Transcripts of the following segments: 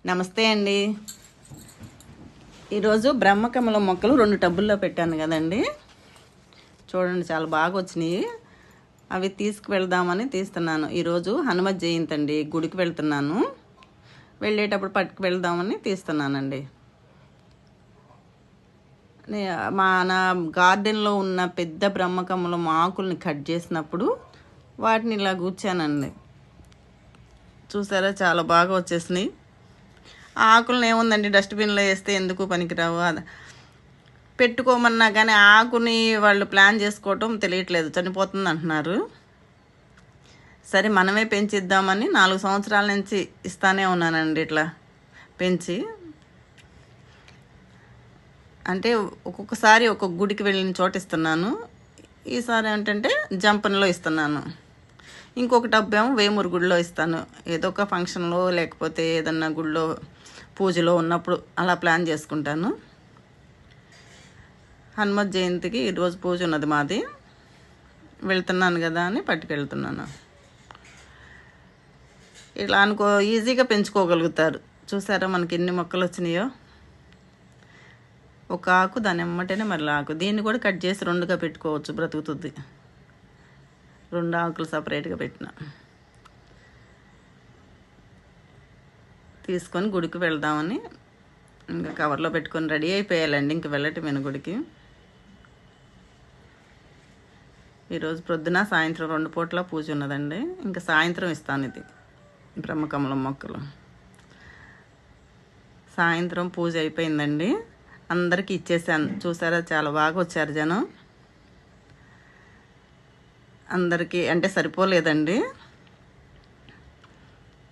నమస్తే అండి. ఈరోజు బ్రహ్మకమలం మొక్కలు 2 టబ్బుల్లో పెట్టాను కదండి. చూడండి, చాలా బాగా వచ్చినాయి. అవి తీసుకువెళ్దామని తీస్తున్నాను. ఈరోజు హనుమ జయంతి అండి, గుడికి వెళ్తున్నాను. వెళ్ళేటప్పుడు పట్టుకు వెళ్దామని తీస్తున్నానండి. నా గార్డెన్లో ఉన్న పెద్ద బ్రహ్మకమలం ఆకుల్ని కట్ చేసినప్పుడు వాటిని ఇలా కూర్చానండి. చూసారా, చాలా బాగా వచ్చేసినాయి. ఆకులను ఏముందండి, డస్ట్బిన్లో వేస్తే ఎందుకు పనికిరావు. పెట్టుకోమన్నా కానీ ఆకుని వాళ్ళు ప్లాన్ చేసుకోవటం తెలియట్లేదు, చనిపోతుంది అంటున్నారు. సరే, మనమే పెంచిద్దామని 4 సంవత్సరాల నుంచి ఇస్తానే ఉన్నానండి. ఇట్లా పెంచి అంటే ఒక్కొక్కసారి ఒక్కొక్క గుడికి వెళ్ళిన చోట ఇస్తున్నాను. ఈసారి ఏంటంటే జంపన్లో ఇస్తున్నాను. ఇంకొక టబ్బేమో వేమూరు గుడిలో ఇస్తాను. ఏదో ఒక ఫంక్షన్లో లేకపోతే ఏదన్నా గుడిలో పూజలో ఉన్నప్పుడు అలా ప్లాన్ చేసుకుంటాను. హనుమత్ జయంతికి ఈరోజు పూజ ఉన్నది మాది. వెళ్తున్నాను కదా అని పట్టుకెళ్తున్నాను. ఇలా ఈజీగా పెంచుకోగలుగుతారు. చూసారా మనకి ఎన్ని మొక్కలు వచ్చినాయో. ఒక ఆకు, దాని ఎమ్మటనే మళ్ళీ ఆకు. దీన్ని కూడా కట్ చేసి 2గా పెట్టుకోవచ్చు, బ్రతుకుతుంది. 2 ఆకులు సపరేట్గా పెట్టిన. తీసుకొని గుడికి వెళ్దామని ఇంకా కవర్లో పెట్టుకొని రెడీ అయిపోయాలండి. ఇంక వెళ్ళటమేను గుడికి. ఈరోజు ప్రొద్దున సాయంత్రం 2 పూట్ల పూజ ఉన్నదండి. ఇంకా సాయంత్రం ఇస్తాను ఇది బ్రహ్మకమలం మొక్కలు. సాయంత్రం పూజ అయిపోయిందండి, అందరికీ ఇచ్చేసాను. చూసారా, చాలా బాగా వచ్చారు జనం. అందరికీ అంటే సరిపోలేదండి.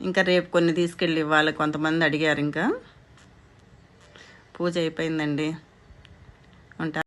ఇంకా రేపు కొన్ని తీసుకెళ్ళి ఇవ్వాలి. కొంతమంది అడిగారు. ఇంకా పూజ అయిపోయిందండి. ఉంటా.